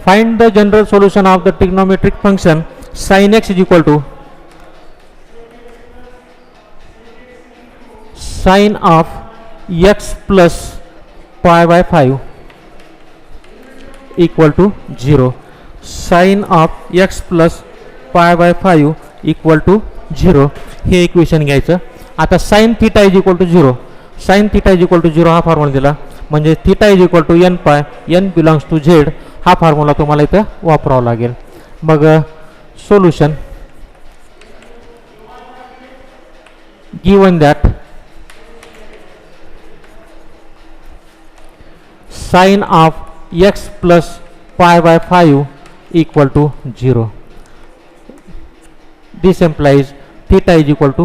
Find the general solution of the trigonometric function sin x is equal to sin of x plus pi by 5 equal to 0. Sin of x plus pi by 5 equal to 0 हे equation घ्यायचं. आता sin theta is equal to 0, sin theta is equal to 0 हा formula दिला, म्हणजे theta is equal to n pi, n belongs to z हा formula तुम्हाला इथं वापरावा लागेल. मग solution given that sin of x plus pi by 5 equal to 0. This implies theta is equal to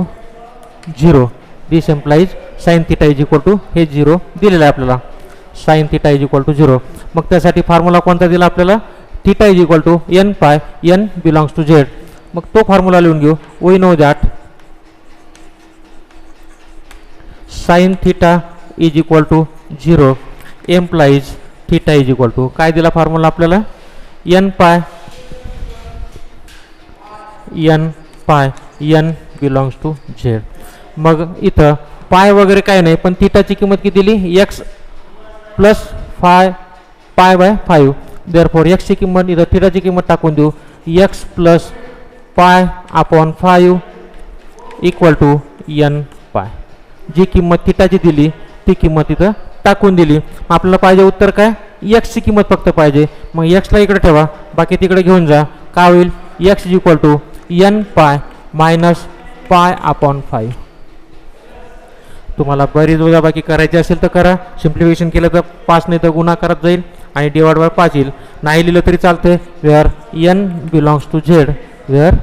0. This implies sin theta is equal to हे 0 दिलेलं आहे आपल्याला. sin theta is equal to 0. मग त्यासाठी फॉर्म्युला कोणता दिला आपल्याला? Theta is equal to n pi, n belongs to z. मग तो फॉर्म्युला लिहून घेऊ. We know that sin theta is equal to 0 implies theta is equal to काय दिला फॉर्म्युला आपल्याला? n pi n belongs to z. मग इथं पाय वगैरे काय नाही, पण थीटाची किंमत किती दिली? x plus pi by 5. Therefore x ची किंमत इथं थीटाची किंमत टाकून देऊ. x plus pi upon 5 equal to n pi. जी किंमत थीटाची दिली ती किंमत इथं टाकून दिली. आपल्याला पाहिजे उत्तर काय? x ची किंमत फक्त पाहिजे. मग x ला इकडे ठेवा, बाकी तिकडे घेऊन जा. काय होईल? x is equal to n pi minus pi upon 5. तुम्हाला बरीच वजाबाकी करायची असेल तर करा. सिम्प्लिफिकेशन केलं तर 5 नाही तर गुणा करत जाईल आणि डिवाइड बाय 5 येईल. नाही लिहिलं तरी चालते. Where n belongs to z, where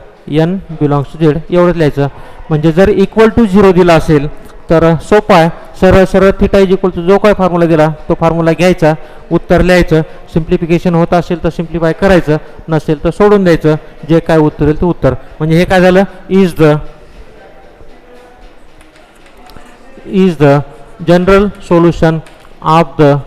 n belongs to z एवढंच लिहायचं. म्हणजे जर इक्वल टू 0 दिला असेल तर सोपं आहे. सरळ सरळ थीटा इज इक्वल टू जो काय फॉर्म्युला दिला तो फॉर्म्युला घ्यायचा, उत्तर लिहायचं. सिम्प्लिफिकेशन होत असेल तर सिम्प्लिफाय करायचं, नसेल तर सोडून द्यायचं. जे काय उत्तर येईल ते उत्तर. म्हणजे हे काय झालं? is the general solution of the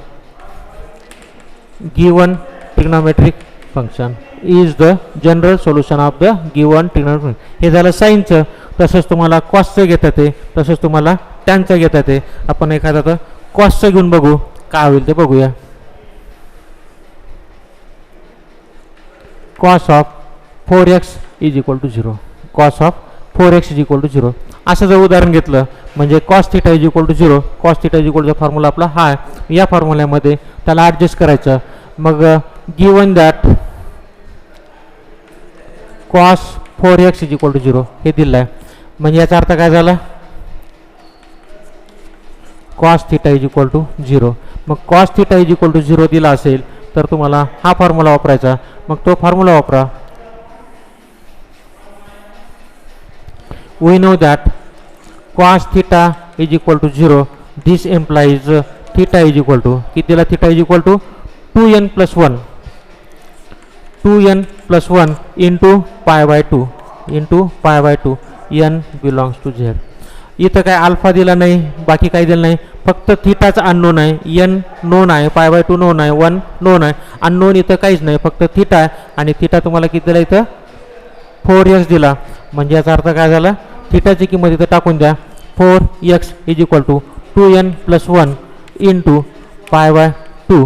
given trigonometric function. is the general solution of the given trigonometric function. हे झालं साइनचं. तसंच तुम्हाला कॉसचं घेता येते, तसंच तुम्हाला टॅनचं घेता येते. आपण एखादा तर कॉसचं घेऊन बघू काय होईल ते बघूया. cos of 4x is equal to 0. cos of 4x is equal to 0 असं जर उदाहरण घेतलं म्हणजे cos theta is equal to 0. cos theta is equal to formula आपला हा आहे. या फॉर्म्युल्यामध्ये त्याला ॲडजस्ट करायचं. मग given that cos 4x is equal to 0 हे दिलं आहे. म्हणजे याचा अर्थ काय झाला? cos theta is equal to 0. मग cos theta is equal to 0 दिला असेल तर तुम्हाला हा फॉर्म्युला वापरायचा. मग तो फॉर्म्युला वापरा. we know that cos theta is equal to 0. this implies theta is equal to किती दिला? theta is equal to 2n plus 1 2n plus 1 into pi by 2 n belongs to z. इथं काय alpha दिला नाही, बाकी काही दिलं नाही, फक्त थीटाचा अननोन आहे. n नोन आहे, पाय बाय 2 नोन आहे, 1 नोन आहे. अननोन इथं काहीच नाही, फक्त थीटा आहे. आणि थीटा तुम्हाला किती दिला? इथं 4x दिला. म्हणजे याचा अर्थ काय झाला? थीटाची किंमत इथं टाकून द्या. 4x is equal to 2n plus 1 into pi by 2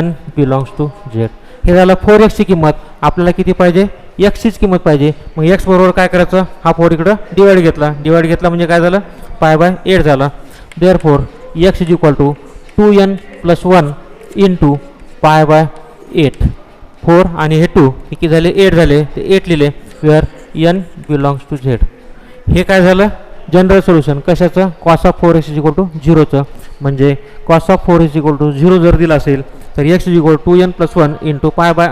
n belongs to z. हे झालं 4x ची किंमत. आपल्याला किती पाहिजे? x चीच किंमत पाहिजे. मग x बरोबर काय करायचं? हा 4 इकडं डिवाइड घेतला म्हणजे काय झालं? पाय बाय 8 झाला. Therefore x is equal to 2n plus 1 into pi by 8. 4 आणि हे 2 हे किती झाले? 8 झाले. ते 8 लिहिले. Where n belongs to z. हे काय झालं? जनरल सोल्युशन कशाचं? cos of 4x is equal to 0चं. म्हणजे cos of 4x is equal to 0 जर दिला असेल तर x is equal to 2n plus 1 into pi by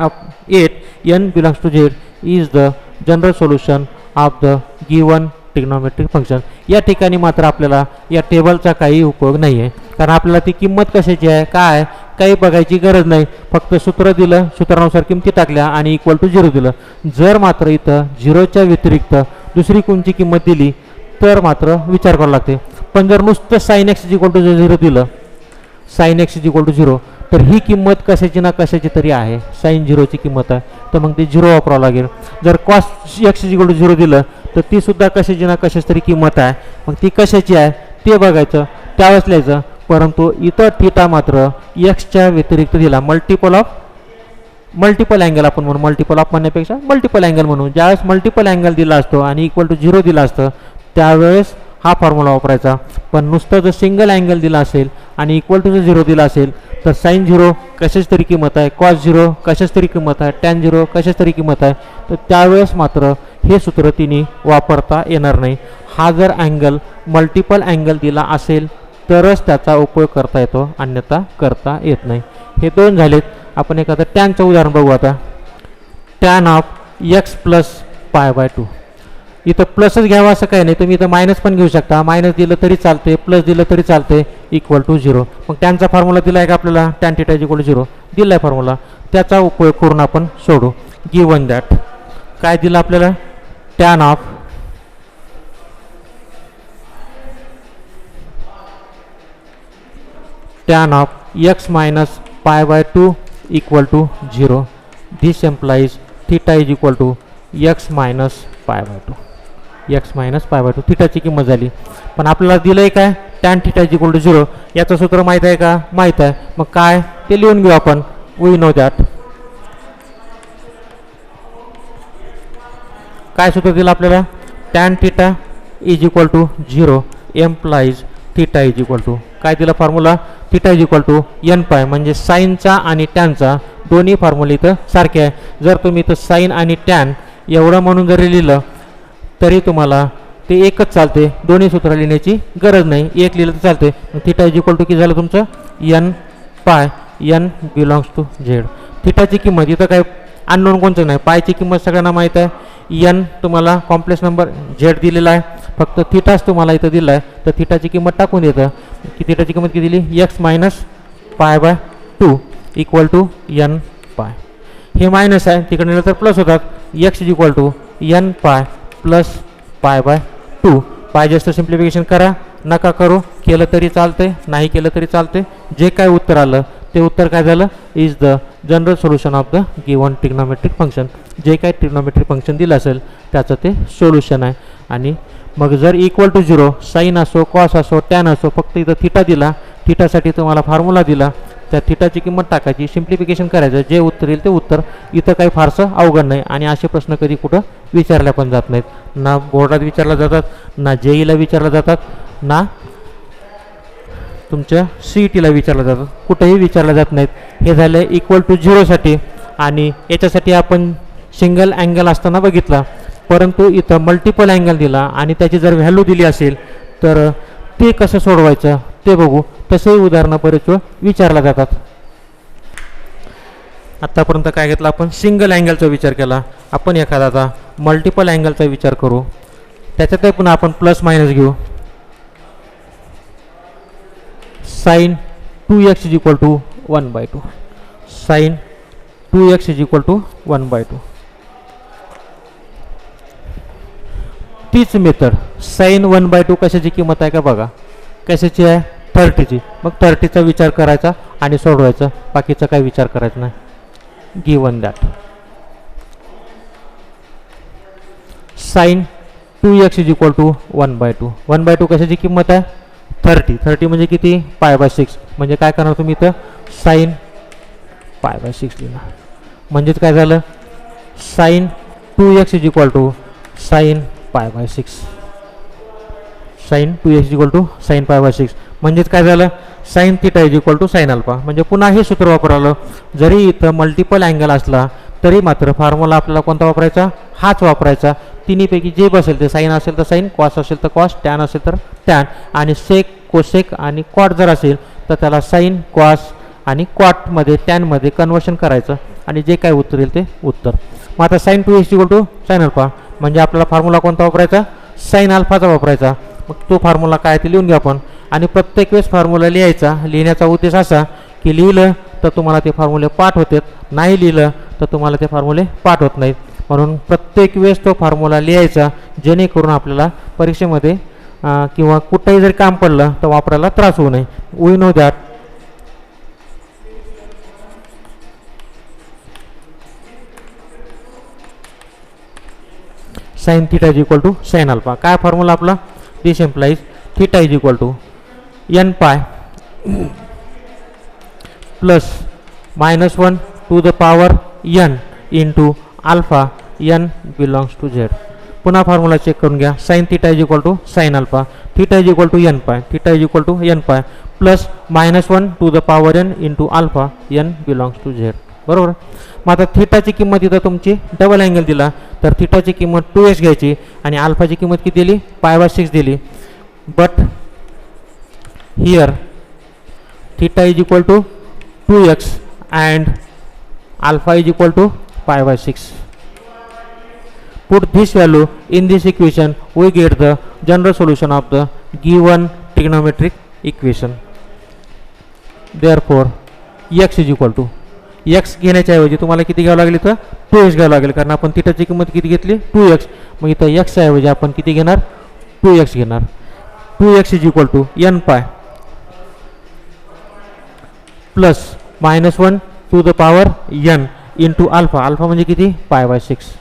8 n belongs to z is the general solution of the given trigonometric function. या ठिकाणी मात्र आपल्याला या टेबलचा काही उपयोग नाही आहे, कारण आपल्याला ती किंमत कशाची आहे काय काही बघायची गरज नाही. फक्त सूत्र दिलं, सूत्रानुसार किमती टाकल्या आणि इक्वल टू 0 दिलं. जर मात्र इथं 0च्या व्यतिरिक्त दुसरी कोणती किंमत दिली तर मात्र विचार करावा लागते. पण जर नुसतं sin x is equal to 0 दिलं, sin x is equal to 0, तर ही किंमत कशाची ना कशाची तरी आहे, साईन झिरोची किंमत आहे, तर मग ती झिरो वापरावं लागेल. जर cos x equal to zero दिलं तर ती सुद्धा कशाची ना कशाची तरी किंमत आहे, मग ती कशाची आहे ते बघायचं, त्यावेळेस लिहायचं. परंतु इथं थिटा मात्र एक्सच्या व्यतिरिक्त दिला, मल्टिपल अँगल आपण म्हणू, मल्टिपल ऑफ म्हणण्यापेक्षा मल्टिपल अँगल म्हणू. ज्यावेळेस मल्टिपल अँगल दिला असतो आणि इक्वल टू झिरो दिला असतं त्यावेळेस हा फॉर्म्युला वापरायचा. पण नुसतं जर सिंगल अँगल दिला असेल आणि इक्वल टू जर झिरो दिला असेल तर साईन झिरो कशाच तरी किंमत आहे, कॉस झिरो कशाच तरी किंमत आहे, टॅन झिरो कशाच तरी किंमत आहे, तर त्यावेळेस मात्र हे सूत्र तिने वापरता येणार नाही. हा जर अँगल मल्टिपल अँगल दिला असेल तरच त्याचा उपयोग करता येतो, अन्यथा करता येत नाही. हे दोन झालेत. आपण एखादं टॅनचं उदाहरण बघू आता. Tan of x plus pi by two. इथं प्लसच घ्यावा असं काही नाही, तुम्ही इथं मायनस पण घेऊ शकता, मायनस दिलं तरी चालते, प्लस दिलं तरी चालते, इक्वल टू झिरो. मग टॅनचा फॉर्म्युला दिला आहे का आपल्याला, tan theta is equal to zero दिला आहे फॉर्म्युला, त्याचा उपयोग करून आपण सोडू. गिवन दॅट काय दिलं आपल्याला, tan of x minus pi by two equal to zero. This implies theta is equal to x minus pi by two, x minus pi by two थिटाची किंमत झाली. पण आपल्याला दिलं आहे काय, tan theta is equal to zero. याचं सूत्र माहीत आहे का, माहीत आहे. मग काय ते लिहून घेऊ आपण. वी नो दॅट काय सूत्र दिलं आपल्याला, tan theta is equal to zero implies theta is equal to काय दिलं formula, theta is equal to n pi. म्हणजे साईनचा आणि टॅनचा दोन्ही फॉर्म्युले इथं सारखे आहे. जर तुम्ही इथं साईन आणि टॅन एवढं म्हणून जरी लिहिलं तरी तुम्हाला ते एकच चालते, दोन्ही सूत्र लिहिण्याची गरज नाही, एक लिहिलं तर चालते. थिटा इज इक्वल टू किती झालं तुमचं, एन पाय, एन बिलॉंग्स टू झेड. थिटाची किंमत इथं काय अननोन कोणतं नाही, पायची किंमत सगळ्यांना माहीत आहे, एन तुम्हाला कॉम्प्लेक्स नंबर झेड दिलेला आहे, फक्त थिटाच तुम्हाला इथं दिला आहे, तर थिटाची किंमत टाकून देतं की थिटाची किंमत किती दिली, x minus pi by two equal to n pi. हे मायनस आहे, तिकडे नेलं तर प्लस होतात, x is equal to n pi plus pi by two. पाहिजे असतं सिम्प्लिफिकेशन करा, नका करू, केलं तरी चालते, नाही केलं तरी चालते. जे काय उत्तर आलं ते उत्तर काय झालं, is the general solution of the given trigonometric function. जे काय ट्रिग्नोमेट्रिक फंक्शन दिलं असेल त्याचं ते सोल्युशन आहे. आणि मग जर इक्वल टू झिरो साईन असो, कॉस असो, टॅन असो, फक्त इथं थिटा दिला, थिटासाठी तुम्हाला फॉर्म्युला दिला, त्या थिटाची किंमत टाकायची, सिम्प्लिफिकेशन करायचं, जे उत्तर येईल ते उत्तर. इथं काही फारसं अवघड नाही. आणि असे प्रश्न कधी कुठं विचारल्या पण जात नाहीत, ना बोर्डात विचारल्या जातात, ना जेईला विचारल्या जातात, ना तुमच्या CETला विचारलं जातं, कुठेही विचारलं जात नाहीत. हे झालं इक्वल टू झिरोसाठी. आणि याच्यासाठी आपण सिंगल अँगल असताना बघितला, परंतु इथं मल्टिपल अँगल दिला आणि त्याची जर व्हॅल्यू दिली असेल तर ते कसं सोडवायचं ते बघू. तसेही उदाहरणं बरेच वेळ विचारल्या जातात. आत्तापर्यंत काय घेतलं आपण, सिंगल अँगलचा विचार केला. आपण एखादा आता मल्टिपल अँगलचा विचार करू, त्याच्यातही पुन्हा आपण प्लस मायनस घेऊ. Sine 2x is equal to 1/2, sine 2x is equal to 1/2. तीच मेथड साइन 1/2 कशाची किंमत आहे का बघा, कशाची आहे, 30ची. मग 30चा विचार करायचा आणि सोडवायचा, बाकीचा काही विचार करायचा नाही. Given that sine 2x is equal to 1/2. 1/2 कशाची किंमत आहे, 30 म्हणजे किती, π/6. म्हणजे काय करणार तुम्ही इथं साइन π/6 लिहिणार. म्हणजेच काय झालं, sine 2x is equal to sine π/6, sine 2x is equal to sine π/6. म्हणजेच काय झालं, sine theta is equal to sine alpha. म्हणजे पुन्हा हे सूत्र वापरलं. जरी इथं मल्टिपल अँगल असला तरी मात्र फॉर्म्युला आपल्याला कोणता वापरायचा, हाच वापरायचा. तिन्हीपैकी जे बसेल ते, साइन असेल तर साइन, कॉस असेल तर कॉस, टॅन असेल तर टॅन, आणि सेक, कोसेक आणि कॉट जर असेल तर त्याला साइन, कॉस आणि कॉटमध्ये, टॅनमध्ये कन्वर्शन करायचं आणि जे काय उत्तर येईल ते उत्तर. मग आता sine 2x equal to sine alpha म्हणजे आपल्याला फॉर्म्युला कोणता वापरायचा, साइन अल्फाचा वापरायचा. मग तो फॉर्म्युला काय ते लिहून घ्या आपण. आणि प्रत्येक वेळेस फॉर्म्युला लिहायचा. लिहिण्याचा उद्देश असा की लिहिलं तर तुम्हाला ते फॉर्म्युले पाठ होतात, नाही लिहिलं तर तुम्हाला ते फॉर्म्युले पाठ होत नाहीत. म्हणून प्रत्येक वेळेस तो फॉर्म्युला लिहायचा, जेणेकरून आपल्याला परीक्षेमध्ये किंवा कुठेही जरी काम पडलं तर वापरायला त्रास होऊ नये. We know that sine theta is equal to sine alpha. काय फॉर्म्युला आपला? This implies theta is equal to n pi plus -1 to the power n into alpha n belongs to z. पुन्हा फॉर्म्युला चेक करून घ्या. Sine theta is equal to sine alpha, theta is equal to n pi, theta is equal to n pi plus -1 to the power n into alpha n belongs to Z. बरोबर. मग आता थिटाची किंमत इथं तुमची double angle दिला तर थिटाची किंमत 2x घ्यायची आणि अल्फाची किंमत किती दिली? π/6 दिली. But here theta is equal to 2x and alpha is equal to π/6. Put this value in this equation, we get the general solution of the given trigonometric equation. Therefore, x is equal to x घेण्याच्या ऐवजी तुम्हाला किती घ्यावं लागेल? तर 2x घ्यावं लागेल, कारण आपण थिटाची किंमत किती घेतली? 2x. मग इथं x च्या ऐवजी आपण किती घेणार? 2x घेणार. 2x is equal to n pi plus -1 to the power n into alpha. Alpha म्हणजे किती? π/6.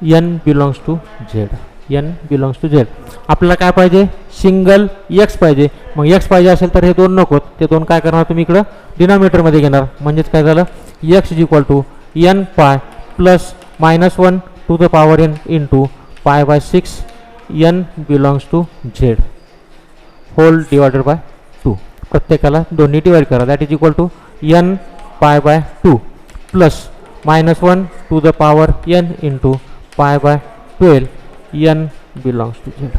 n belongs to Z. n belongs to Z. आपल्याला काय पाहिजे? सिंगल x पाहिजे. मग x पाहिजे असेल तर हे दोन नकोत, ते दोन काय करणार तुम्ही इकडं डिनॉमिनेटरमध्ये घेणार. म्हणजेच काय झालं? x is equal to n pi plus -1 to the power n into π/6 n belongs to z whole divided by 2. प्रत्येकाला दोन्ही डिवाइड करा. That is equal to n π/2 plus -1 to the power n into π/12 n belongs to Z.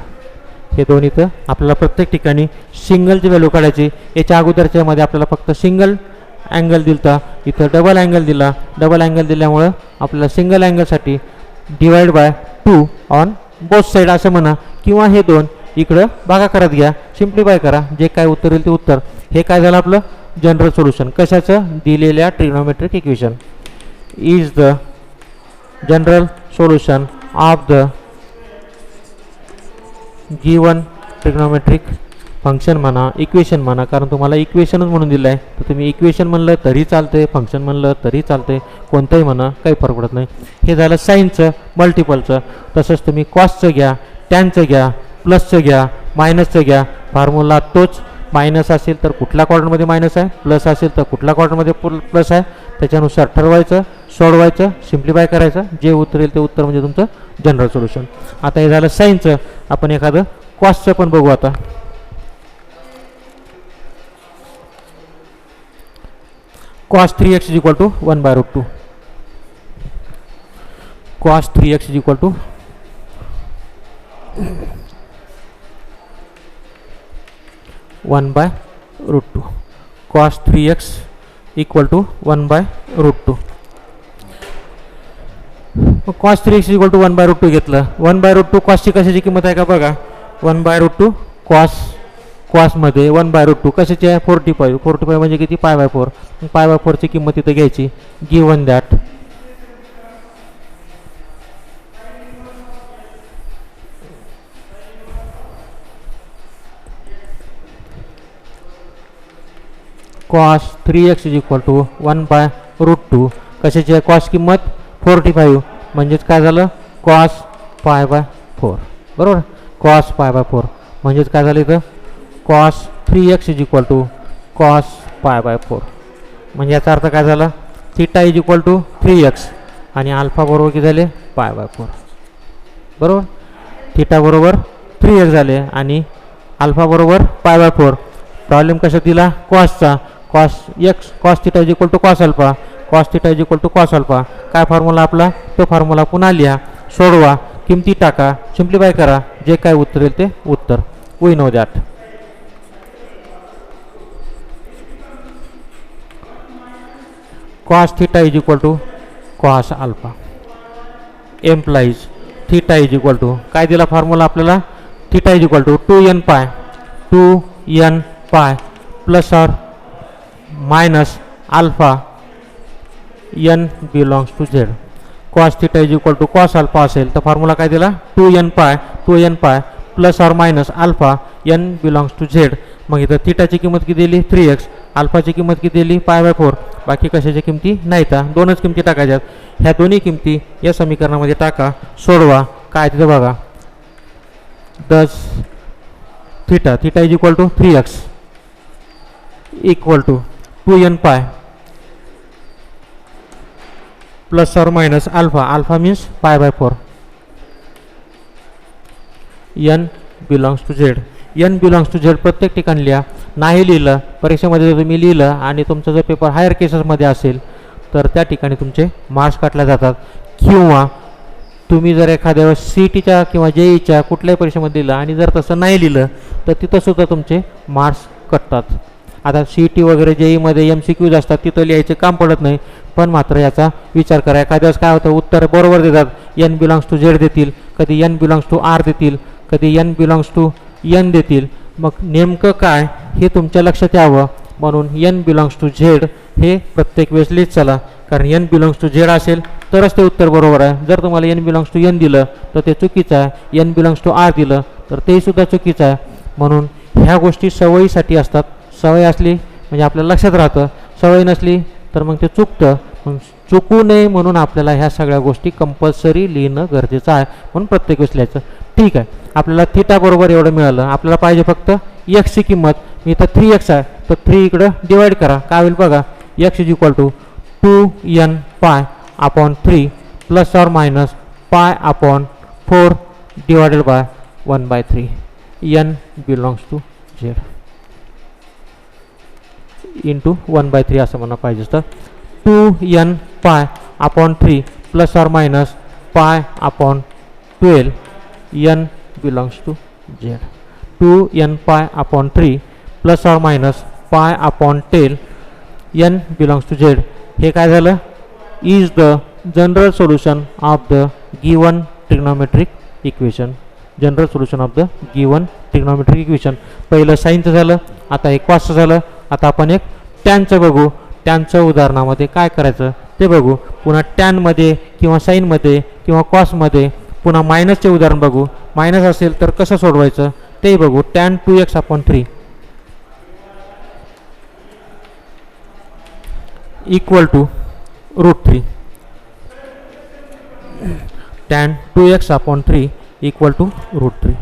हे दोन इथं आपल्याला प्रत्येक ठिकाणी सिंगलची value काढायची. याच्या अगोदरच्या मध्ये आपल्याला फक्त सिंगल अँगल दिलता, इथं डबल अँगल दिला. डबल अँगल दिल्यामुळं आपल्याला सिंगल अँगलसाठी divide by 2 on both side असं म्हणा, किंवा हे दोन इकडं भागाकारात घ्या, सिम्प्लिफाय करा. जे काय उत्तर येईल ते उत्तर. हे काय झालं आपलं जनरल सोल्युशन. कशाचं? दिलेल्या trigonometric equation. Is the general solution of the given trigonometric function म्हणा, इक्वेशन म्हणा, कारण तुम्हाला इक्वेशनच म्हणून दिलं आहे, तर तुम्ही इक्वेशन म्हणलं तरी चालते, फंक्शन म्हणलं तरी चालते, कोणतंही म्हणा, काही फरक पडत नाही. हे झालं साईनचं, मल्टिपलचं. तसंच तुम्ही कॉसचं घ्या, टॅनचं घ्या, प्लसचं घ्या, मायनसचं घ्या. फॉर्म्युला तोच. मायनस असेल तर कुठल्या क्वाड्रंटमध्ये मायनस आहे, प्लस असेल तर कुठल्या क्वाड्रंटमध्ये प्लस आहे, त्याच्यानुसार ठरवायचं, सोडवायचं, सिम्प्लिफाय करायचं. जे उत्तर येईल ते उत्तर म्हणजे तुमचं जनरल सोल्युशन. आता हे झालं साईनचं. आपण एखादं कॉसचं पण बघू आता. cos 3x is equal to 1/√2. cos 3x is equal to 1/√2. cos 3x equal to 1/√2. cos 3x is equal to 1/√2 घेतलं. 1/√2 कॉसची कशाची किंमत आहे का बघा. 1/√2 कॉस मध्ये 1/√2 कशाची आहे? 45. 45 म्हणजे किती? π/4. π/4 ची किंमत इथं घ्यायची. Given that cos 3x is equal to 1/√2. कशाची आहे कॉस किंमत? 45. म्हणजेच काय झालं? cos π/4. बरोबर. cos π/4 म्हणजेच काय झालं इथं? cos 3x is equal to cos π/4. म्हणजे याचा अर्थ काय झाला? Theta is equal to 3x आणि अल्फा बरोबर किती झाले? π/4. बरोबर. थिटा बरोबर 3x झाले आणि अल्फा बरोबर π/4. प्रॉब्लेम कशात दिला? कॉसचा. cos theta is equal to cos alpha. cos theta is equal to cos alpha. काय फॉर्म्युला आपला? तो फॉर्म्युला पुन्हा लिहा, सोडवा, किमती टाका, सिम्प्लिफाय करा. जे काय उत्तर येईल ते उत्तर. We know that. cos theta is equal to cos alpha implies theta is equal to काय दिला फॉर्म्युला आपल्याला? theta is equal to 2n pi plus और minus alpha n belongs to z. cos theta is equal to cos alpha असेल तर formula काय दिला? 2n pi plus और minus alpha n belongs to z. मग इथं थिटाची किंमत किती दिली? 3x. अल्फाची किंमत किती दिली? π/4. बाकी कशाच्या किमती नाहीत. दोनच किमती टाकायच्यात. ह्या दोन्ही किमती या समीकरणामध्ये टाका, सोडवा. काय तिथं बघा, this theta is equal to 3x equal to 2n pi plus और minus alpha means pi by 4. n belongs to Z. n belongs to Z प्रत्येक ठिकाणी लिहा. नाही लिहिलं परीक्षेमध्ये जर तुम्ही लिहिलं आणि तुमचा जर पेपर हायर केसेसमध्ये असेल तर त्या ठिकाणी तुमचे मार्क्स काटले जातात. किंवा तुम्ही जर एखाद्या वेळेस CETच्या किंवा JEEच्या कुठल्याही परीक्षेमध्ये लिहिलं आणि जर तसं नाही लिहिलं तर तिथंसुद्धा तुमचे मार्क्स कटतात. आता CET वगैरे JEEमध्ये MCQज असतात, तिथं लिहायचे काम पडत नाही. पण मात्र याचा विचार करा. एखाद्या वेळेस काय होतं, उत्तर बरोबर देतात, n बिलॉंग्स टू झेड देतील, कधी n बिलॉंग्स टू आर देतील, कधी n बिलॉंग्स टू n देतील. मग नेमकं काय हे तुमच्या लक्षात यावं म्हणून n बिलॉंग्स टू झेड हे प्रत्येक वेळेस लिहित चला. कारण n बिलॉंग्स टू झेड असेल तरच ते उत्तर बरोबर आहे. जर तुम्हाला n बिलॉंग्स टू n दिलं तर ते चुकीचं आहे. n बिलॉंग्स टू आर दिलं तर तेही सुद्धा चुकीचं आहे. म्हणून ह्या गोष्टी सवयीसाठी असतात. सवय असली म्हणजे आपल्याला लक्षात राहतं, सवय नसली तर मग ते चुकतं. मग चुकू नये म्हणून आपल्याला ह्या सगळ्या गोष्टी कंपल्सरी लिहिणं गरजेचं आहे. म्हणून प्रत्येक वेळेस लिहायचं. ठीक आहे, आपल्याला थीटा बरोबर एवढं मिळालं. आपल्याला पाहिजे फक्त एक्सची किंमत. मी इथं 3x आहे तर 3 इकडं डिवाईड करा. काय होईल बघा, x is equal to 2n pi upon 3 plus और minus pi upon 4 divided by 1/3. n belongs to z into 1/3 असं म्हणा पाहिजे. तर 2n पाय अपॉन 3 प्लस और minus pi upon 12 n belongs to z. 2n pi upon 3 plus और minus pi upon 10 n belongs to Z. हे काय झालं, is the general solution of the given trigonometric equation. General solution of the given trigonometric equation. पहिलं साईनचं झालं, आता एक कॉसचं झालं. आता आपण एक टॅनचं बघू. टॅनचं उदाहरणामध्ये काय करायचं ते बघू. पुन्हा टॅनमध्ये किंवा साईनमध्ये किंवा कॉसमध्ये पुन्हा मायनसचे उदाहरण बघू. मायनस असेल तर कसं सोडवायचं तेही बघू. Tan 2x upon 3 equal to √3. Tan 2x upon 3 equal to √3.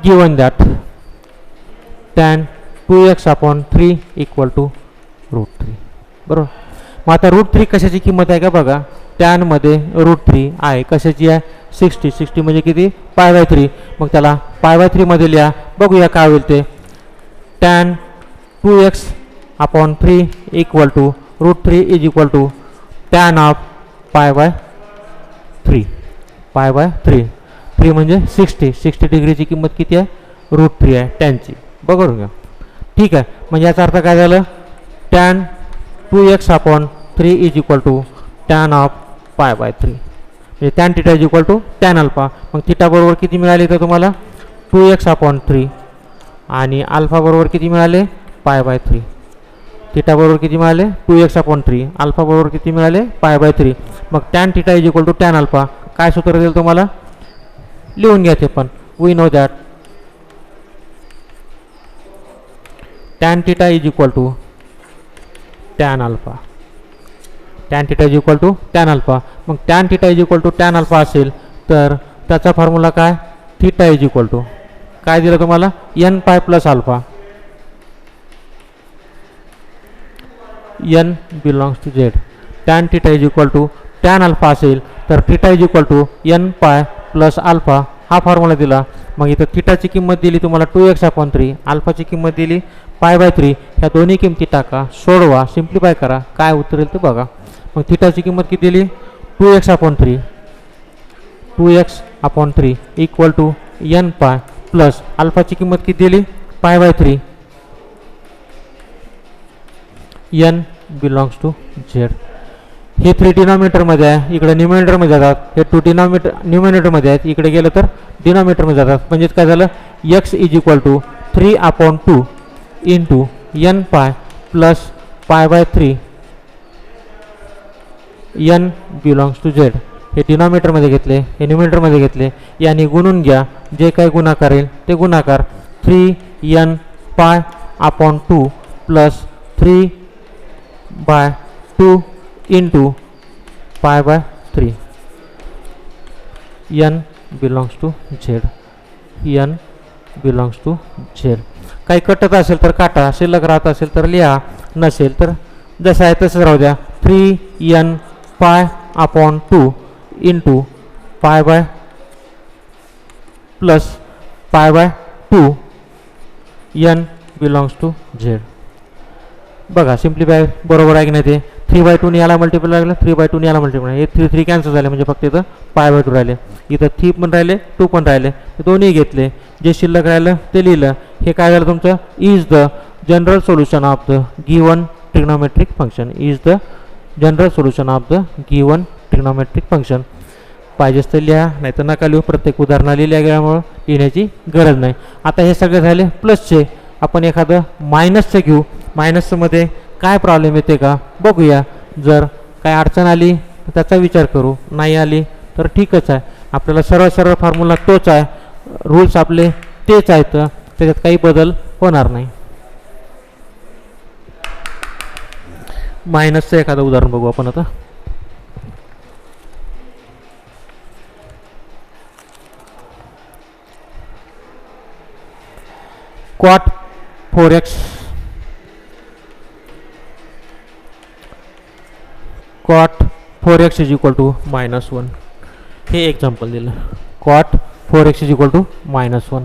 given that tan 2x upon 3 equal to √3. बरोबर. मग आता √3 कशाची किंमत आहे का बघा. टॅन मध्ये √3 आहे, कशाची आहे 60 म्हणजे किती π/3. मग त्याला π/3 मध्ये लिहा, बघूया काय होईल ते. Tan 2x upon 3 equal to √3 is equal to tan of π/3. π/3 3 म्हणजे 60 डिग्रीची किंमत किती आहे √3 आहे टॅनची. बघून घ्या. ठीक आहे, म्हणजे याचा अर्थ काय झालं, tan 2x upon 3 is equal to tan of π/3. म्हणजे tan theta is equal to tan alpha. मग थिटा बरोबर किती मिळाले तर तुम्हाला 2x अपॉन 3 आणि अल्फा बरोबर किती मिळाले π/3. थिटा बरोबर किती मिळाले 2x अपॉन 3, अल्फा बरोबर किती मिळाले π/3. मग tan theta is equal to tan alpha. काय सूत्र देईल तुम्हाला लिहून घ्या ते पण. We know that tan theta is equal to tan alpha. Tan theta is equal to tan alpha. मग tan theta is equal to tan alpha असेल तर त्याचा फॉर्म्युला काय, थिटा इज इक्वल टू काय दिलं तुम्हाला n pi plus alpha. n belongs to Z. Tan theta is equal to tan alpha असेल तर theta is equal to n pi plus alpha हा फॉर्म्युला दिला. मग इथं थिटाची किंमत दिली तुम्हाला 2x अपॉन 3, अल्फाची किंमत दिली π/3. ह्या दोन्ही किमती टाका, सोडवा, सिम्प्लिफाय करा, काय उत्तर येईल ते बघा. मग थिटाची किंमत किती दिली 2x upon 3. 2x upon 3 equal to n pi plus अल्फाची किंमत किती दिली π/3. n belongs to Z. हे 3 डिनॉमिनेटरमध्ये आहे, इकडे न्यूमिनेटरमध्ये जातात. हे 2 न्यूमिनेटरमध्ये आहेत, इकडे गेलं तर डिनॉमिनेटरमध्ये जातात. म्हणजेच काय झालं x is equal to 3 upon 2 into n pi plus π/3 n belongs to Z. हे डिनॉमिनेटरमध्ये घेतले, हे न्यूमिनेटरमध्ये घेतले, याने गुणून घ्या. जे काही गुणाकार येईल ते गुणाकार 3n pi upon 2 plus 3/2 into pi by 3. n belongs to Z. n belongs to Z. काही कटत असेल तर काटा, शिल्लक राहत असेल तर लिहा, नसेल तर जसं आहे तसंच राहू द्या. 3n pi upon 2 into pi by plus pi by 2 n belongs to Z. बघा सिम्प्लिफाय बरोबर आहे की नाही ते. 3/2 याला मल्टिप्लाय लागलं, 3/2 याला मल्टिप्लाय, हे 3 कॅन्सल झाले म्हणजे फक्त इथं पाय/2 राहिले. इथं 3 पण राहिले, 2 पण राहिले, ते दोन्ही घेतले. जे शिल्लक राहिलं ते लिहिलं. हे काय झालं तुमचं? Is the general solution of the given trigonometric function. Is the general solution of the given trigonometric function. पाहिजेच तर लिहा, नाही तर नका लिहू. प्रत्येक उदाहरणा लिहिल्या गेल्यामुळं लिहिण्याची गरज नाही. आता हे सगळे झाले प्लसचे. आपण एखादं मायनसचं घेऊ. मायनसमध्ये काय प्रॉब्लेम येते का बघूया. जर काय अडचण आली तर त्याचा विचार करू, नाही आली तर ठीकच आहे. आपल्याला सरळ सरळ फॉर्म्युला तोच आहे, रूल्स आपले तेच आहेत, त्याच्यात काही बदल होणार नाही. मायनसचं एखादं उदाहरण बघू आपण आता. cot 4x cot 4x is equal to -1. हे एक्झाम्पल दिलं. cot 4x is equal to -1.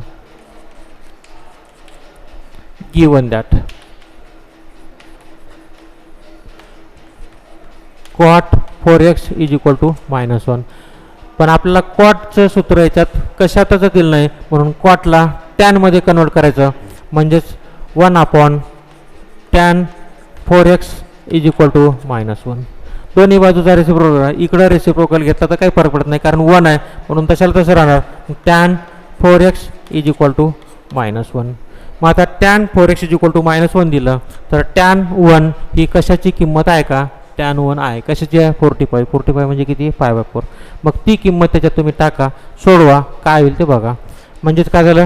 Given that cot 4x is equal to -1. पण आपल्याला कॉटचं सूत्र याच्यात कशातच दिलं नाही, म्हणून कॉटला टॅनमध्ये कन्वर्ट करायचं. म्हणजेच 1/tan 4x is equal to -1. दोन्ही बाजूचा रेसिप्रोकल आहे. इकडं रेसिप्रोकल घेतला तर काही फरक पडत नाही, कारण 1 आहे म्हणून तशाला तसं राहणार. tan 4x is equal to -1. मग आता tan 4x is equal to -1 दिलं तर tan 1 ही कशाची किंमत आहे का? tan 1 आहे. कशाची आहे? 45. 45 म्हणजे किती? 5/4. मग ती किंमत त्याच्यात तुम्ही टाका, सोडवा, काय होईल ते बघा. म्हणजेच काय झालं?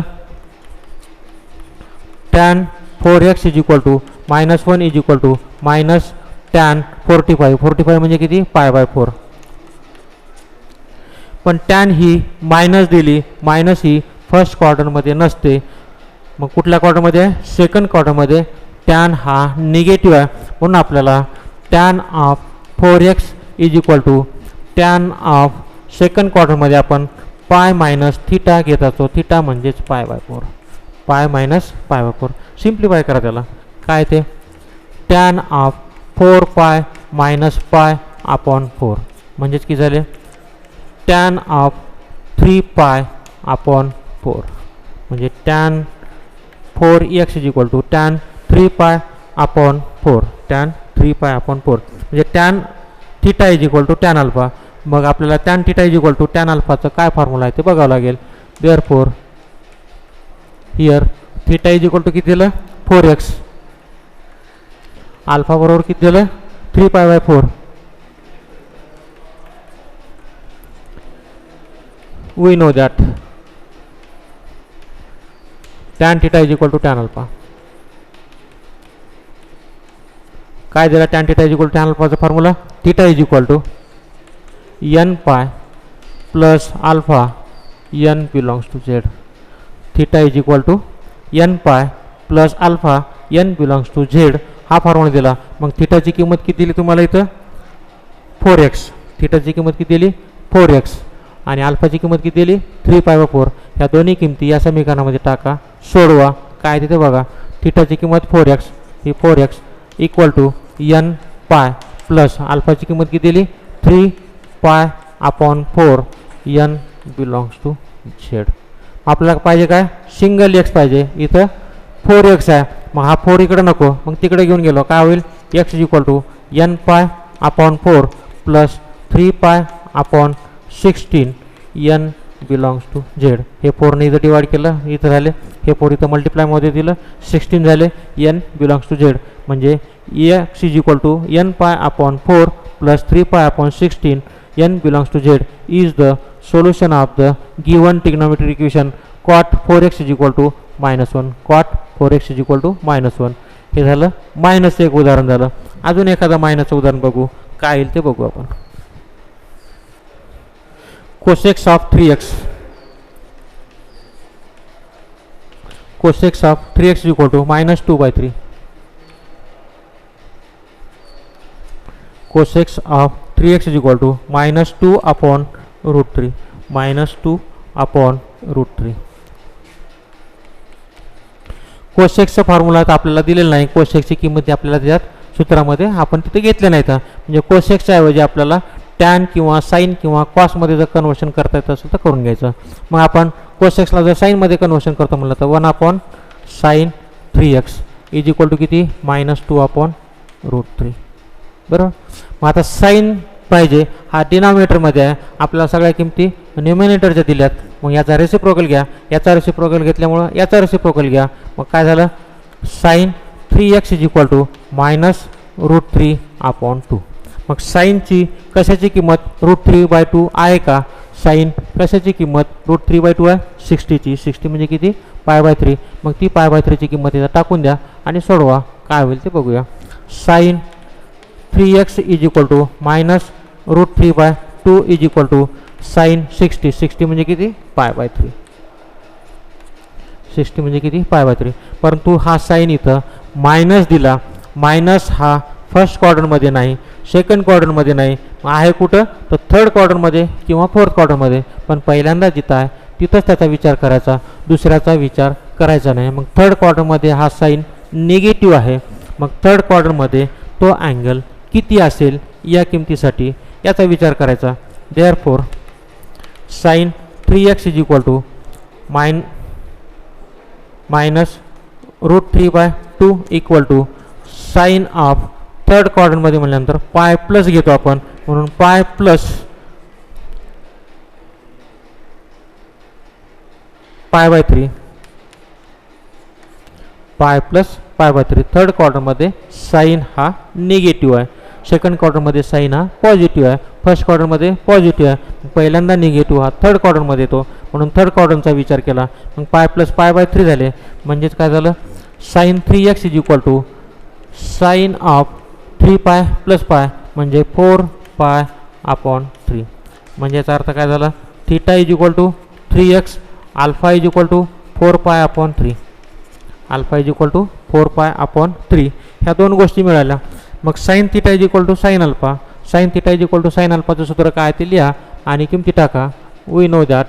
tan 4x is equal to -1 is equal to tan 45. 45 म्हणजे किती? 5/4. पण tan ही मायनस दिली. मायनस ही फर्स्ट क्वार्टरमध्ये नसते. मग कुठल्या क्वार्टरमध्ये आहे? सेकंड क्वार्टरमध्ये. tan हा निगेटिव्ह आहे म्हणून आपल्याला tan of 4x is equal to tan of second क्वार्टरमध्ये आपण पाय मायनस थिटा घेत असतो. थिटा म्हणजेच 5/4. Pi minus 5/4. सिम्प्लिफाय करा त्याला. काय ते? tan of 4 minus pi upon 4 म्हणजेच किती झाले? tan ऑफ 3 अपॉन 4 म्हणजे tan 4x is equal to tan 3 upon 4. tan 3 upon 4 म्हणजे tan theta is equal to tan alpha. मग आपल्याला tan theta is equal to tan अल्फाचं काय फॉर्म्युला आहे ते बघावं लागेल. Therefore here theta is equal to किती दिलं? 4x. अल्फा बरोबर किती दिलं? 3 we know that tan theta is equal to tan alpha. काय दिला? tan theta is equal to tan alpha चा formula. theta is equal to n pi plus alpha n belongs to z. theta is equal to n pi plus alpha n belongs to z हा formula दिला. मग थिटाची किंमत किती दिली तुम्हाला इथं? 4x. थिटाची किंमत किती दिली? 4x. आणि अल्फाची किंमत किती दिली? 3 ह्या दोन्ही किमती या समीकरणामध्ये टाका, सोडवा. काय तिथे बघा. थिटाची किंमत 4x ही 4x equal to n pi plus अल्फाची किंमत किती दिली? 3 upon 4 n belongs to Z. आपल्याला पाहिजे काय? सिंगल x पाहिजे. इथं 4x आहे. मग हा 4 इकडे नको, मग तिकडे घेऊन गेलो. काय होईल? x is equal to n upon 4 प्लस 3 upon 16 n belongs to Z. हे 4ने इथं डिवाइड केलं, इथं झाले. हे 4 इथं मल्टिप्लायमध्ये दिलं, 16 झाले. n बिलॉंग्स टू झेड म्हणजे x is equal to n upon 4 plus 3 pi upon 16 n belongs to z is the solution of the given trigonometric equation cot 4x is equal to -1. cot 4x is equal to -1. हे झालं minus एक उदाहरण झालं. अजून एखादा मायनसचं उदाहरण बघू, काय येईल ते बघू आपण. cosec of 3x, cosec of 3x is equal to -2/3. cosec of 3x is equal to -2 upon √3, -2 upon √3. कोसेक्सचा formula तर आपल्याला दिलेला नाही. कोसेक्सची किंमत आपल्याला त्याच्यात सूत्रामध्ये आपण तिथे घेतले नाहीत. म्हणजे कोसेक्सच्या ऐवजी आपल्याला टॅन किंवा साईन किंवा कॉसमध्ये जर कन्वर्शन करता येत असेल तर करून घ्यायचं. मग आपण कोसेक्सला जर साईनमध्ये कन्वर्शन करतो म्हणलं तर 1 upon sine 3x is equal to किती -2 अपॉन √3. बरोबर. मग आता साईन पाहिजे, हा डिनॉमिनेटरमध्ये आहे, आपल्याला सगळ्या किमती न्यूमिनेटरच्या दिल्यात. मग याचा रेसिप्रोकल घ्या, याचा रेसिप्रोकल घेतल्यामुळं याचा रेसिप्रोकल घ्या. मग काय झालं sine 3x is equal to -√3 upon 2. मग साईनची कशाची किंमत √3/2 आहे का? साईन कशाची किंमत √3/2 आहे 60ची. 60 म्हणजे किती π/3. मग ती π/3ची किंमत इथं टाकून द्या आणि सोडवा, काय होईल ते बघूया. Sine 3x is equal to -√3/2 is equal to sine 60. 60 म्हणजे किती π/3. 60 म्हणजे किती π/3. परंतु हा साईन इथं मायनस दिला. मायनस हा फर्स्ट क्वाड्रंटमध्ये नाही, सेकंड क्वाड्रंटमध्ये नाही, आहे कुठं तर थर्ड क्वाड्रंटमध्ये किंवा फोर्थ क्वाड्रंटमध्ये. पण पहिल्यांदा जिथं आहे तिथंच त्याचा विचार करायचा, दुसऱ्याचा विचार करायचा नाही. मग थर्ड क्वाड्रंटमध्ये हा साईन निगेटिव्ह आहे. मग थर्ड क्वाड्रंटमध्ये तो अँगल किती असेल या किमतीसाठी याचा विचार करायचा. Therefore sine 3x is equal to -√3/2 equal to sine of third क्वाड्रंटमध्ये म्हटल्यानंतर पाय प्लस घेतो आपण, म्हणून पाय प्लस π/3, पाय प्लस π/3. थर्ड क्वाड्रंटमध्ये साईन हा निगेटिव्ह आहे, सेकंड क्वाड्रंटमध्ये साईन हा पॉझिटिव्ह आहे, फर्स्ट क्वाड्रंटमध्ये पॉझिटिव्ह आहे. पहिल्यांदा निगेटिव्ह हा थर्ड क्वाड्रंटमध्ये येतो, म्हणून थर्ड क्वाड्रंटचा विचार केला. मग पाय प्लस π/3 झाले. म्हणजेच काय झालं sine 3x is equal to sine of 3π plus pi म्हणजे 4π/3. म्हणजे याचा अर्थ काय झाला theta is equal to 3x, alpha is equal to 4π/3, alpha is equal to 4π/3. ह्या दोन गोष्टी मिळाल्या. मग sine theta is equal to sine alpha, sine theta is equal to sine अल्फाचं सूत्र काय ते लिहा आणि किमती टाका. We know that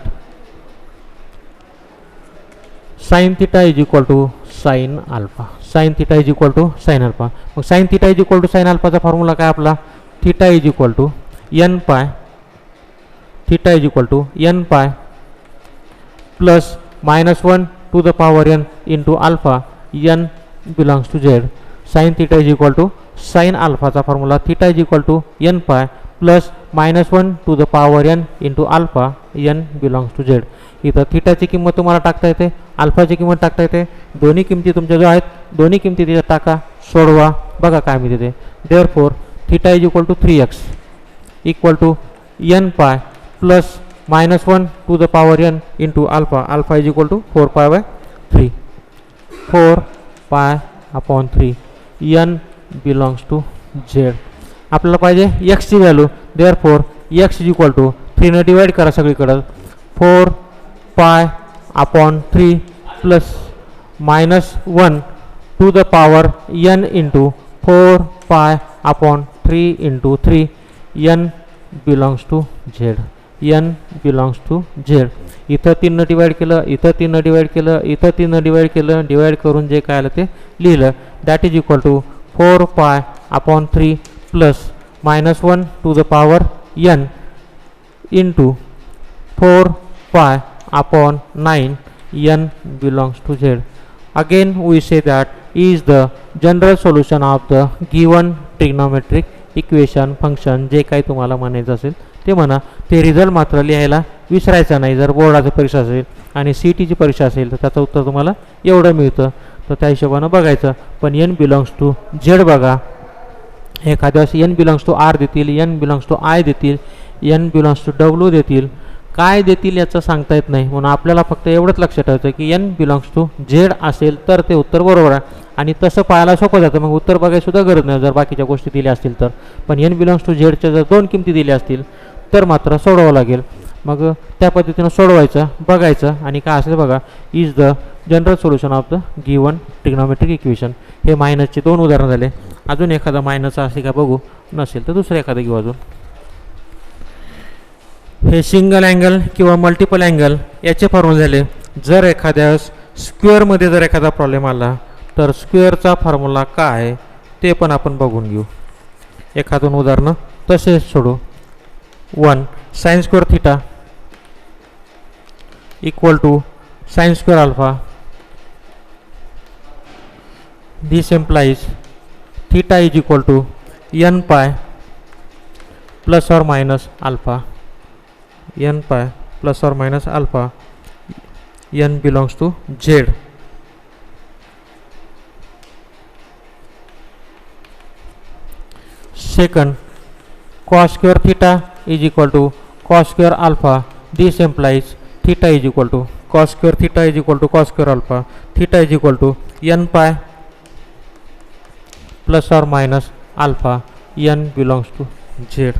sine theta is equal to sine alpha, sine theta is equal to sine alpha. मग sine theta is equal to sine अल्फाचा फॉर्म्युला काय आपला theta is equal to n π, theta is equal to n π plus -1 to the power n into alpha n belongs to z. Sine theta is equal to sine अल्फाचा formula theta is equal to n π plus -1 to the power n into alpha n belongs to z. इथं थीटाची किंमत तुम्हाला टाकता येते, अल्फाची किंमत टाकता येते. दोन्ही किमती तुमच्या जो आहेत दोन्ही किमती तिथं टाका, सोडवा, बघा काय मिळते ते. Therefore theta is equal to 3x equal to n π plus -1 to the power n into alpha, alpha is equal to 4π/3, 4π/3 n belongs to z. आपल्याला पाहिजे एक्सची value. Therefore x is equal to 3ने डिवाइड करा सगळीकडं, 4π/3 plus -1 to the power n into 4π/3 into 3 n belongs to z, n belongs to z. इथं 3 divide केलं, इथं 3 divide केलं, इथं 3 डिवाइड केलं, डिवाइड करून जे काय आलं ते लिहिलं. That is equal to 4π/3 plus -1 to the power n into 4π/9 n belongs to z. Again we say that is the general solution of the given trigonometric equation function. जे काही तुम्हाला म्हणायचं असेल ते म्हणा. ते रिझल्ट मात्र लिहायला विसरायचं नाही. जर बोर्डाची परीक्षा असेल आणि CETची परीक्षा असेल तर त्याचं उत्तर तुम्हाला एवढं मिळतं, तर त्या हिशोबानं बघायचं. पण n बिलॉंग्स टू z बघा, एखाद्या वेळेस एन बिलॉंग्स टू आर देतील, एन बिलॉंग्स टू आय देतील, एन बिलॉंग्स टू डब्ल्यू देतील, काय देतील याचं सांगता येत नाही. म्हणून आपल्याला फक्त एवढंच लक्षात ठेवायचं की एन बिलॉंग्स टू झेड असेल तर ते उत्तर बरोबर आहे. आणि तसं पाहायला सोपं जातं, मग उत्तर बघायची सुद्धा गरज नाही जर बाकीच्या गोष्टी दिल्या असतील तर. पण एन बिलॉंग्स टू झेडच्या जर 2 किमती दिल्या असतील तर मात्र सोडवावं लागेल. मग त्या पद्धतीनं सोडवायचं, बघायचं आणि काय असेल बघा, is the general solution of the given trigonometric equation. हे मायनसचे 2 उदाहरण झाले. अजून एखादा मायनस असे का बघू, नसेल तर दुसरं एखादं घेऊ अजून. हे सिंगल अँगल किंवा मल्टिपल अँगल याचे फॉर्म्युले झाले. जर एखाद्या स्क्वेअरमध्ये जर एखादा प्रॉब्लेम आला तर स्क्वेअरचा फॉर्म्युला काय ते पण आपण बघून घेऊ. एखादून उदाहरणं तसेच सोडू. 1 sine square theta equal to sine square alpha. This implies theta is equal to n pi plus और minus alpha. n pi plus और minus alpha. n belongs to z. Second, cos square theta is equal to cos square alpha. This implies theta is equal to cos square theta is equal to cos square alpha. Theta is equal to n pi plus or minus alpha. n belongs to z.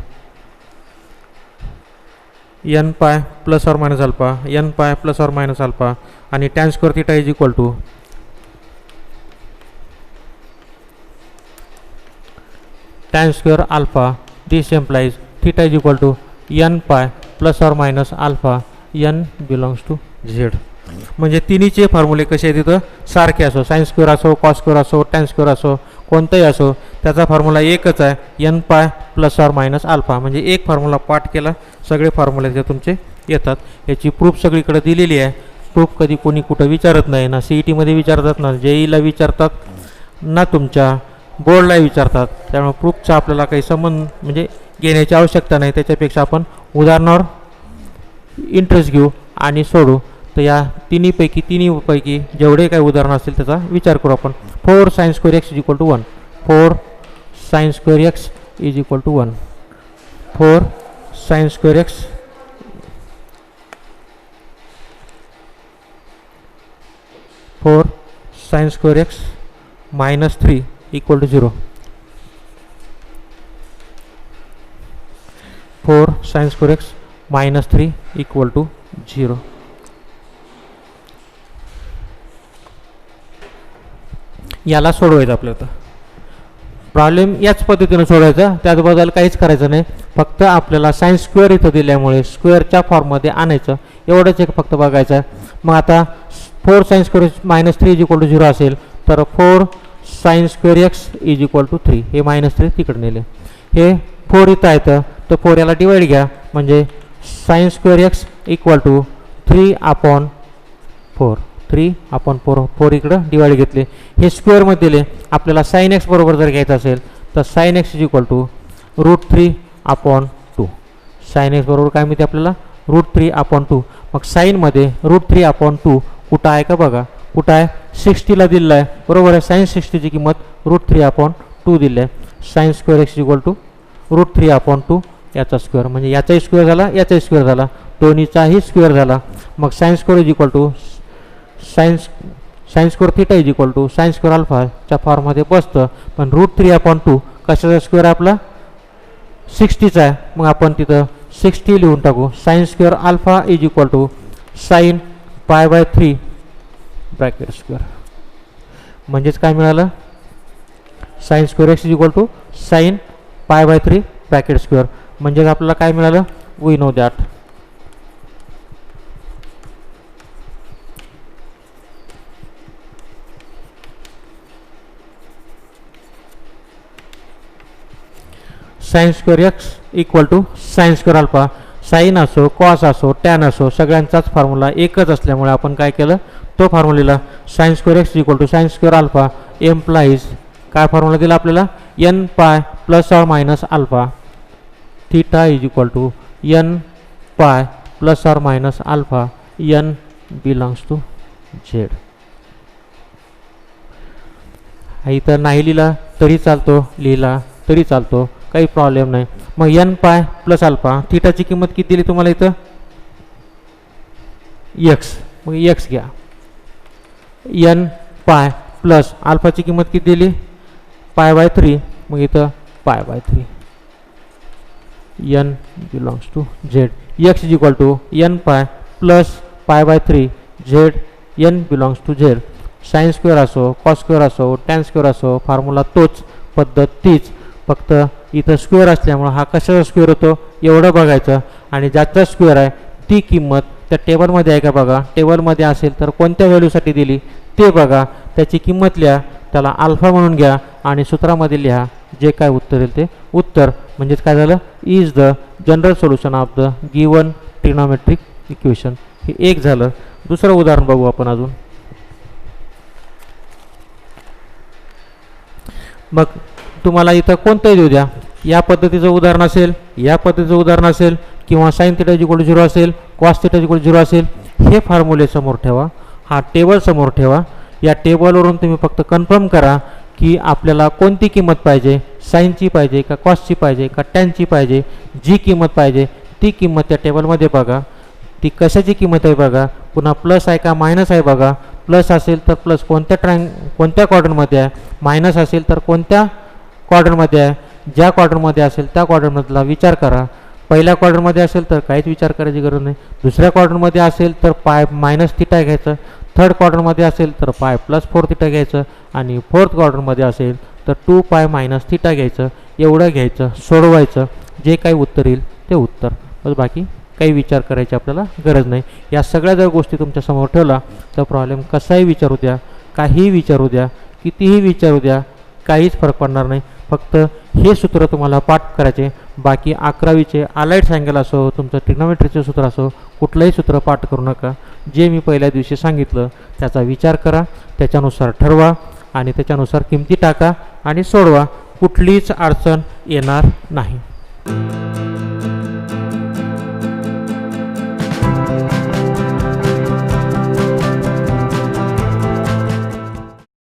n pi plus or minus alpha. n pi plus or minus alpha. आणि tan square theta is equal to tan square alpha. This implies theta is equal to n pi plus or minus alpha. n belongs to z. म्हणजे तिन्हीचे फॉर्म्युले कसे आहेत तिथं सारखे असो, sign square असो, cos square असो, tan square असो, कोणताही असो त्याचा फॉर्म्युला एकच आहे, n पाय प्लस और मायनस अल्फा. म्हणजे एक फॉर्म्युला पाठ केला सगळे फॉर्म्युले जे तुमचे येतात. याची प्रूफ सगळीकडे दिलेली आहे. प्रूफ कधी कोणी कुठं विचारत नाही ना, CETमध्ये विचारतात ना, JEEला विचारतात ना, तुमच्या बोर्डला विचारतात. त्यामुळे प्रूफचा आपल्याला काही संबंध म्हणजे घेण्याची आवश्यकता नाही. त्याच्यापेक्षा आपण उदाहरणावर इंटरेस्ट घेऊ आणि सोडू. तर या तिन्हीपैकी जेवढे काही उदाहरण असतील त्याचा विचार करू आपण. 4 sine square x is equal to 1. 4 sine square x is equal to 1. 4 sine square x sine square x minus 3 equal to 0. 4 sin square x minus 3 equal to 0. याला सोडवायचं आपल्याला. प्रॉब्लेम याच पद्धतीने सोडवायचा, त्याबद्दल काहीच करायचं नाही. फक्त आपल्याला साइन स्क्वेअर इथं दिल्यामुळे स्क्वेअरच्या फॉर्ममध्ये आणायचं एवढंच एक फक्त बघायचं. मग आता 4 sin square minus 3 equal to 0 असेल तर 4 sine square x is equal to 3. हे -3 तिकडे नेले. हे 4 इथं येतं तर 4 याला डिवाइड घ्या. म्हणजे sine square x equal to 3/4. 3/4 4 इकडं डिवाइड घेतले. हे स्क्वेअरमध्ये दिले. आपल्याला साइन एक्स बरोबर जर घ्यायचं असेल तर sine x is equal to √3/2. Sine x बरोबर काय मिळते आपल्याला √3/2. मग साईनमध्ये √3/2 कुठं आहे का बघा. कुठं आहे 60ला दिलेलं आहे बरोबर आहे. साइन 60ची किंमत √3/2 दिली आहे. Sine square x equal to √3/2 याचा स्क्वेअर. म्हणजे याचाही स्क्वेअर झाला, याचाही स्क्वेअर झाला, दोन्हीचाही स्क्वेअर झाला. मग sine square is equal to sine square theta is equal to sine square अल्फाच्या फॉर्ममध्ये बसतं. पण √3/2 कशाचा स्क्वेअर आपला 60चा आहे. मग आपण तिथं 60 लिहून टाकू. Sine square alpha is equal to sine π/3 bracket square. म्हणजेच काय मिळालं sine square x is equal to sine π/3 bracket square. म्हणजेच आपल्याला काय मिळालं we know that sine square x equal to sine square alpha. Sine असो, कॉस असो, tan असो सगळ्यांचाच फॉर्म्युला एकच असल्यामुळे आपण काय केलं तो formula sine square x equal to sine square alpha implies काय फॉर्म्युला दिला आपल्याला n पाय प्लस और minus alpha. Theta is equal to n pi plus और minus alpha. n belongs to z. इथं नाही लिहिला तरी चालतो, लिहिला तरी चालतो, काही प्रॉब्लेम नाही. मग एन पाय प्लस अल्फा, थिटाची किंमत किती दिली तुम्हाला इथं एक्स, मग एक्स घ्या. एन पाय प्लस अल्फाची किंमत किती दिली पाय बाय 3, मग इथं pi by 3. N belongs to z. X is equal to n pi plus pi by 3 z n belongs to z. Sine square असो, कॉस स्क्वेअर असो, टॅन स्क्वेअर असो, फॉर्म्युला तोच, पद्धत तीच, फक्त इथं स्क्वेअर असल्यामुळं हा कशाचा स्क्वेअर होतो एवढं बघायचं. आणि ज्याचा स्क्वेअर आहे ती किंमत त्या टेबलमध्ये आहे का बघा, टेबलमध्ये असेल तर कोणत्या व्हॅल्यूसाठी दिली ते बघा, त्याची किंमत लिहा, त्याला अल्फा म्हणून घ्या आणि सूत्रामध्ये लिहा जे काय उत्तर येईल ते उत्तर. म्हणजेच काय झालं, is the general solution of the given trigonometric equation. हे एक झालं. दुसरं उदाहरण बघू आपण अजून. मग तुम्हाला इथं कोणतंही देऊ द्या, या पद्धतीचं उदाहरण असेल, या पद्धतीचं उदाहरण असेल, किंवा साइन थिटा इक्वल टू 0 असेल, कॉस थिटा इक्वल टू 0 असेल, हे फॉर्म्युले समोर ठेवा, हा टेबल समोर ठेवा. या टेबलवरून तुम्ही फक्त कन्फर्म करा की आपल्याला कोणती किंमत पाहिजे, साईनची पाहिजे का कॉसची पाहिजे का टॅनची पाहिजे. जी किंमत पाहिजे ती किंमत त्या टेबलमध्ये बघा, ती कशाची किंमत आहे बघा, पुन्हा प्लस आहे का मायनस आहे बघा. प्लस असेल तर प्लस कोणत्या क्वाड्रंटमध्ये आहे, मायनस असेल तर कोणत्या क्वाड्रंटमध्ये आहे, ज्या क्वाड्रंटमध्ये असेल त्या क्वाड्रंटमधला विचार करा. पहिल्या क्वाड्रंटमध्ये असेल तर काहीच विचार करायची गरज नाही. दुसऱ्या क्वाड्रंटमध्ये असेल तर पाय मायनस थिटा घ्यायचं. थर्ड क्वाड्रंटमध्ये असेल तर पाय प्लस 4 थिटा घ्यायचं. आणि फोर्थ क्वाड्रंटमध्ये असेल तर 2 पाय मायनस थिटा घ्यायचं. एवढं घ्यायचं, सोडवायचं, जे काही उत्तर येईल ते उत्तर, बस. बाकी काही विचार करायची आपल्याला गरज नाही. या सगळ्या जर गोष्टी तुमच्यासमोर ठेवला तर प्रॉब्लेम कसाही विचारू द्या, काहीही विचारू द्या, कितीही विचारू द्या, काहीच फरक पडणार नाही. फक्त हे सूत्र तुम्हाला पाठ करायचे. बाकी 11वीचे अलाइट्स अँगल असो, तुमचं ट्रिग्नोमेट्रीचे सूत्र असो, कुठलंही सूत्र पाठ करू नका. जे मी पहिल्या दिवशी सांगितलं त्याचा विचार करा, त्याच्यानुसार ठरवा आणि त्याच्यानुसार किमती टाका आणि सोडवा. कुठलीच अडचण येणार नाही.